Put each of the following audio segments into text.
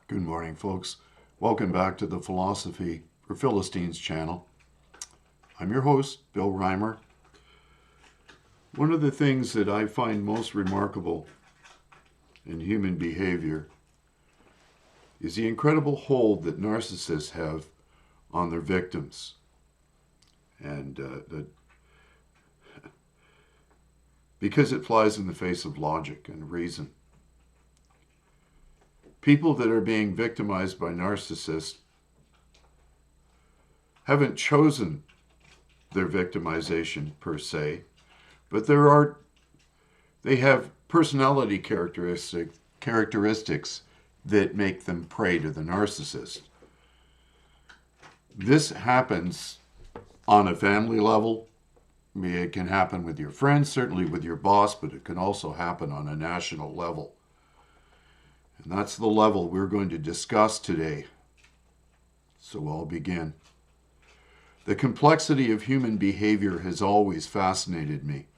Good morning, folks. Welcome back to the Philosophy for Philistines channel. I'm your host, Bill Reimer. One of the things that I find most remarkable in human behavior is the incredible hold that narcissists have on their victims. And because it flies in the face of logic and reason. People that are being victimized by narcissists haven't chosen their victimization per se, but they have personality characteristics that make them prey to the narcissist. This happens on a family level. It can happen with your friends, certainly with your boss, but it can also happen on a national level. And that's the level we're going to discuss today. So I'll begin. The complexity of human behavior has always fascinated me.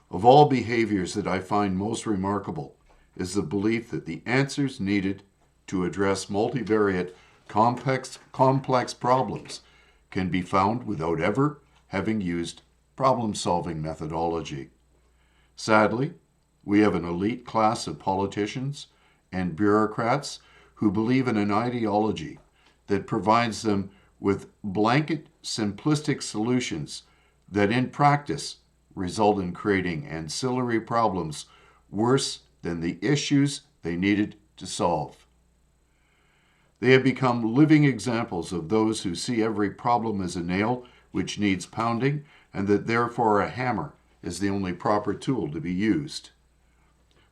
Of all behaviors that I find most remarkable is the belief that the answers needed to address multivariate complex problems can be found without ever having used problem-solving methodology. Sadly, we have an elite class of politicians and bureaucrats who believe in an ideology that provides them with blanket, simplistic solutions that in practice result in creating ancillary problems worse than the issues they needed to solve. They have become living examples of those who see every problem as a nail which needs pounding, and that therefore a hammer is the only proper tool to be used.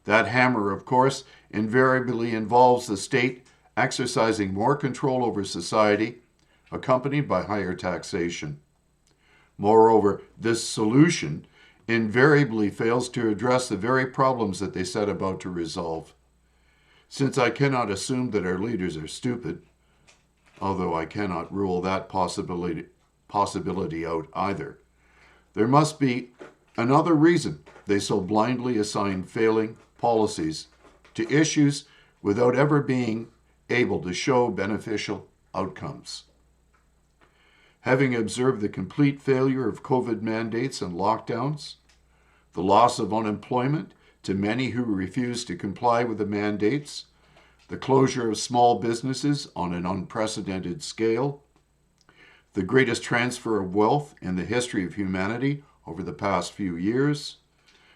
That hammer, of course, invariably involves the state exercising more control over society, accompanied by higher taxation. Moreover, this solution invariably fails to address the very problems that they set about to resolve. Since I cannot assume that our leaders are stupid, although I cannot rule that possibility out either, there must be another reason they so blindly assign failing policies to issues without ever being able to show beneficial outcomes. Having observed the complete failure of COVID mandates and lockdowns, the loss of unemployment to many who refuse to comply with the mandates, the closure of small businesses on an unprecedented scale, the greatest transfer of wealth in the history of humanity over the past few years,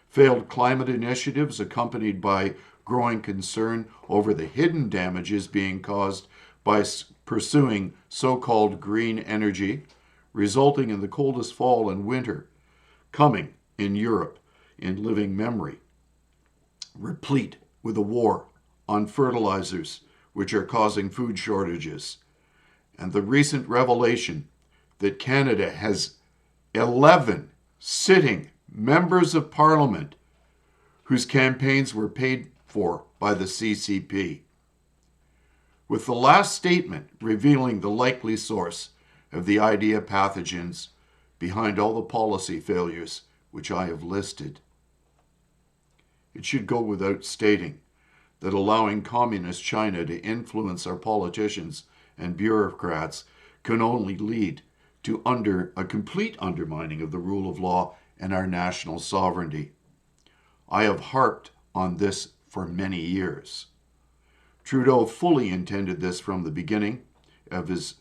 failed climate initiatives accompanied by growing concern over the hidden damages being caused by pursuing so-called green energy, resulting in the coldest fall and winter coming in Europe in living memory, replete with a war on fertilizers which are causing food shortages, and the recent revelation that Canada has 11 sitting members of Parliament whose campaigns were paid for by the CCP, with the last statement revealing the likely source of the idea pathogens behind all the policy failures which I have listed. It should go without stating that allowing communist China to influence our politicians and bureaucrats can only lead to a complete undermining of the rule of law and our national sovereignty. I have harped on this for many years. Trudeau fully intended this from the beginning of his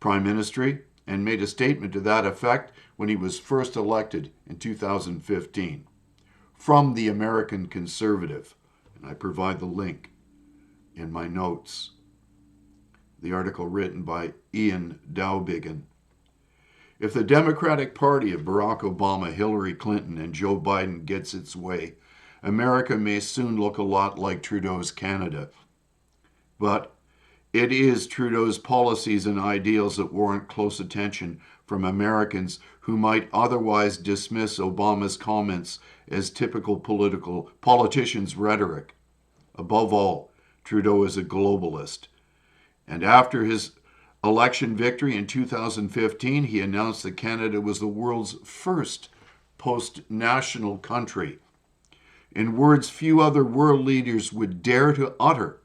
prime ministry and made a statement to that effect when he was first elected in 2015 from the American Conservative, and I provide the link in my notes. The article written by Ian Dowbiggin. If the Democratic Party of Barack Obama, Hillary Clinton, and Joe Biden gets its way, America may soon look a lot like Trudeau's Canada. But it is Trudeau's policies and ideals that warrant close attention from Americans who might otherwise dismiss Obama's comments as typical politicians' rhetoric. Above all, Trudeau is a globalist. And after his election victory in 2015, he announced that Canada was the world's first post-national country. In words few other world leaders would dare to utter,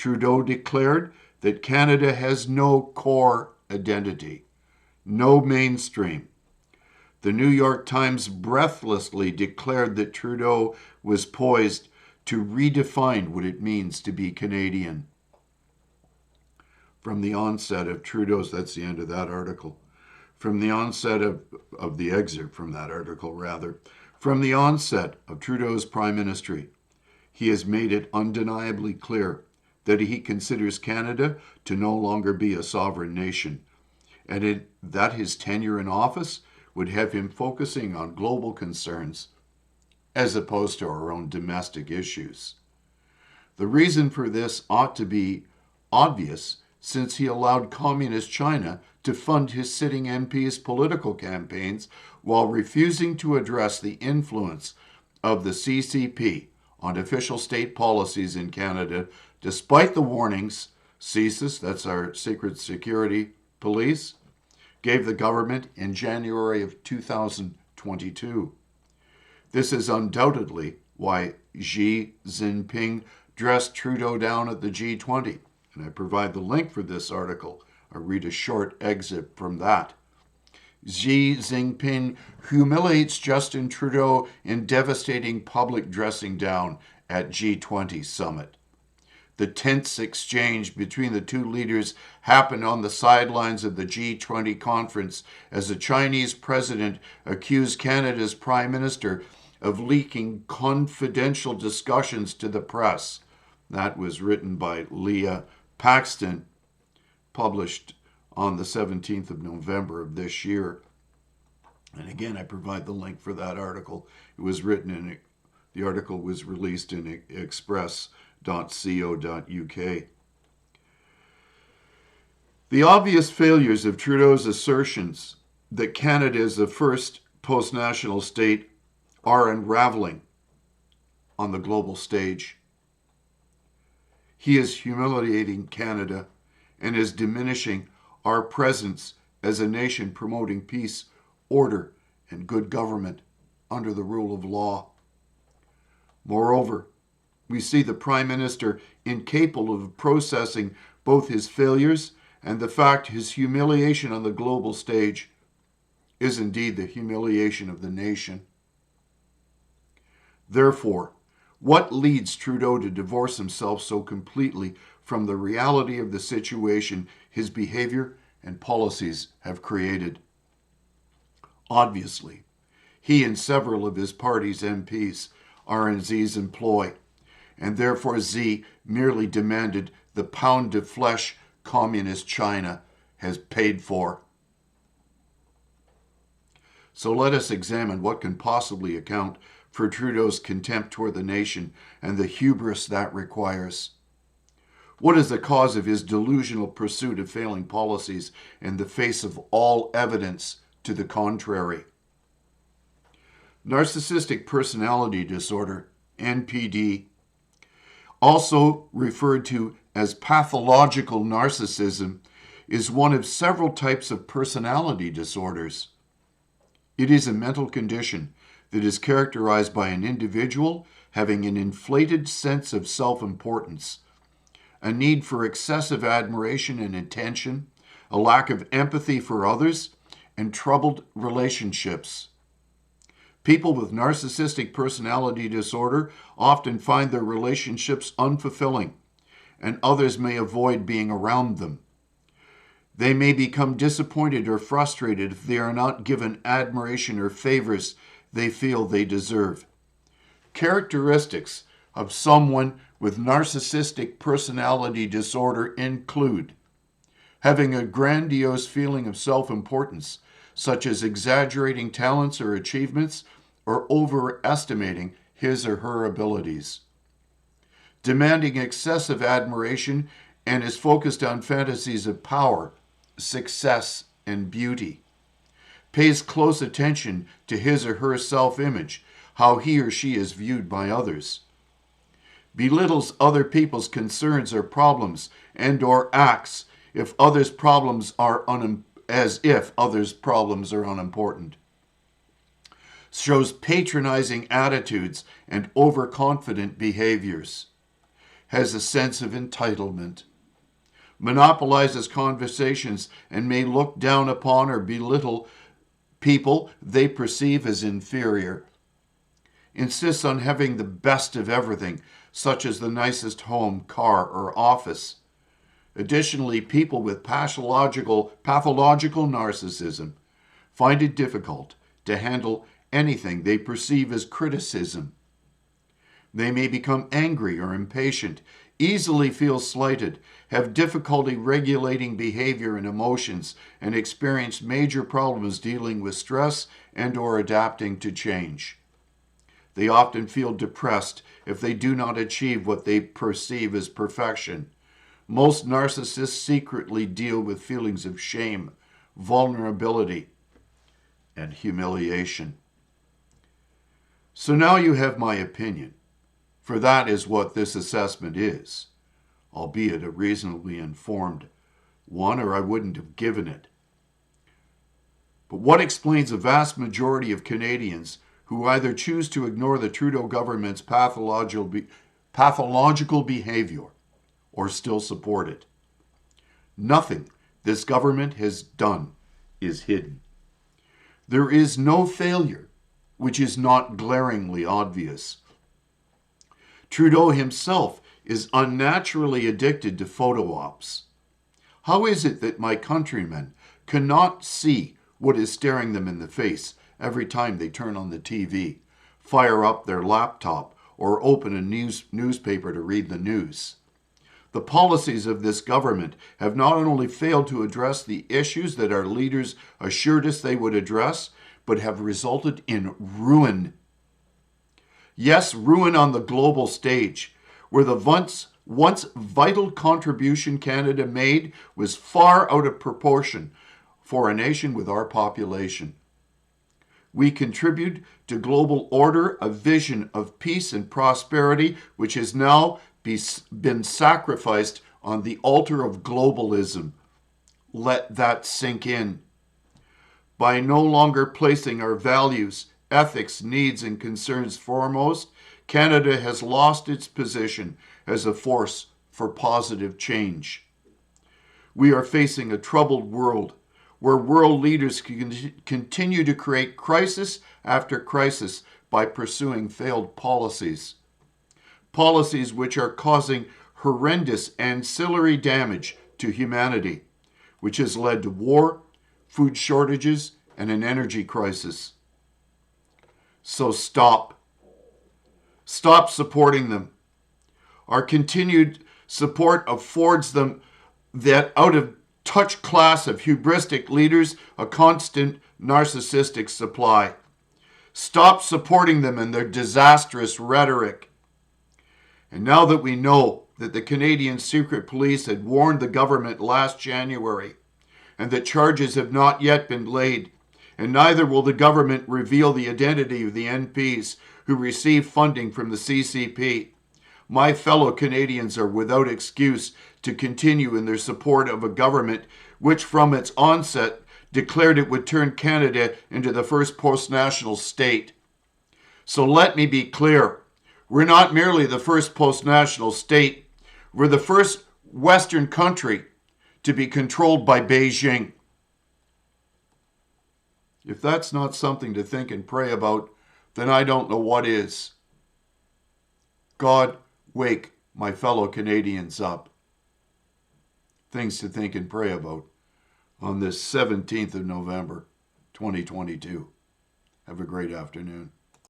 Trudeau declared that Canada has no core identity, no mainstream. The New York Times breathlessly declared that Trudeau was poised to redefine what it means to be Canadian. From the onset of Trudeau's, that's the end of that article. From the onset of the excerpt from that article, rather, from the onset of Trudeau's prime ministry, he has made it undeniably clear that he considers Canada to no longer be a sovereign nation, and that his tenure in office would have him focusing on global concerns as opposed to our own domestic issues. The reason for this ought to be obvious, since he allowed Communist China to fund his sitting MP's political campaigns while refusing to address the influence of the CCP on official state policies in Canada, despite the warnings CSIS, that's our Secret Security Police, gave the government in January of 2022. This is undoubtedly why Xi Jinping dressed Trudeau down at the G20, and I provide the link for this article. I'll read a short excerpt from that. Xi Jinping humiliates Justin Trudeau in devastating public dressing down at G20 summit. The tense exchange between the two leaders happened on the sidelines of the G20 conference as the Chinese president accused Canada's prime minister of leaking confidential discussions to the press. That was written by Leah Paxton, published on the 17th of November of this year. And again, I provide the link for that article. It was written in, the article was released in express.co.uk. The obvious failures of Trudeau's assertions that Canada is the first post-national state are unraveling on the global stage. He is humiliating Canada and is diminishing our presence as a nation promoting peace, order, and good government under the rule of law. Moreover, we see the Prime Minister incapable of processing both his failures and the fact his humiliation on the global stage is indeed the humiliation of the nation. Therefore, what leads Trudeau to divorce himself so completely from the reality of the situation his behavior and policies have created? Obviously, he and several of his party's MPs are in Xi's employ, and therefore Xi merely demanded the pound of flesh Communist China has paid for. So let us examine what can possibly account for Trudeau's contempt toward the nation and the hubris that requires. What is the cause of his delusional pursuit of failing policies in the face of all evidence to the contrary? Narcissistic personality disorder, NPD, also referred to as pathological narcissism, is one of several types of personality disorders. It is a mental condition that is characterized by an individual having an inflated sense of self-importance, a need for excessive admiration and attention, a lack of empathy for others, and troubled relationships. People with narcissistic personality disorder often find their relationships unfulfilling, and others may avoid being around them. They may become disappointed or frustrated if they are not given admiration or favors they feel they deserve. Characteristics of someone with narcissistic personality disorder include having a grandiose feeling of self-importance, such as exaggerating talents or achievements or overestimating his or her abilities, demanding excessive admiration and is focused on fantasies of power, success, and beauty, pays close attention to his or her self-image, how he or she is viewed by others, belittles other people's concerns or problems and or acts if others' problems are as if others' problems are unimportant, shows patronizing attitudes and overconfident behaviors, has a sense of entitlement, monopolizes conversations, and may look down upon or belittle people they perceive as inferior, insists on having the best of everything, such as the nicest home, car, or office. Additionally, people with pathological narcissism find it difficult to handle anything they perceive as criticism. They may become angry or impatient, easily feel slighted, have difficulty regulating behavior and emotions, and experience major problems dealing with stress and or adapting to change. They often feel depressed if they do not achieve what they perceive as perfection. Most narcissists secretly deal with feelings of shame, vulnerability, and humiliation. So now you have my opinion, for that is what this assessment is, albeit a reasonably informed one, or I wouldn't have given it. But what explains a vast majority of Canadians who either choose to ignore the Trudeau government's pathological behaviour or still support it? Nothing this government has done is hidden. There is no failure which is not glaringly obvious. Trudeau himself is unnaturally addicted to photo ops. How is it that my countrymen cannot see what is staring them in the face every time they turn on the TV, fire up their laptop, or open a newspaper to read the news? The policies of this government have not only failed to address the issues that our leaders assured us they would address, but have resulted in ruin. Yes, ruin on the global stage, where the once vital contribution Canada made was far out of proportion for a nation with our population. We contribute to global order, a vision of peace and prosperity, which has now been sacrificed on the altar of globalism. Let that sink in. By no longer placing our values, ethics, needs, and concerns foremost, Canada has lost its position as a force for positive change. We are facing a troubled world where world leaders continue to create crisis after crisis by pursuing failed policies. Policies which are causing horrendous ancillary damage to humanity, which has led to war, food shortages, and an energy crisis. So stop. Stop supporting them. Our continued support affords them that out-of-touch class of hubristic leaders a constant narcissistic supply. Stop supporting them in their disastrous rhetoric. And now that we know that the Canadian Secret Police had warned the government last January, and that charges have not yet been laid, and neither will the government reveal the identity of the NPs who receive funding from the CCP, my fellow Canadians are without excuse to continue in their support of a government which from its onset declared it would turn Canada into the first post-national state. So let me be clear. We're not merely the first post-national state. We're the first Western country to be controlled by Beijing. If that's not something to think and pray about, then I don't know what is. God, wake my fellow Canadians up. Things to think and pray about on this 17th of November, 2022. Have a great afternoon.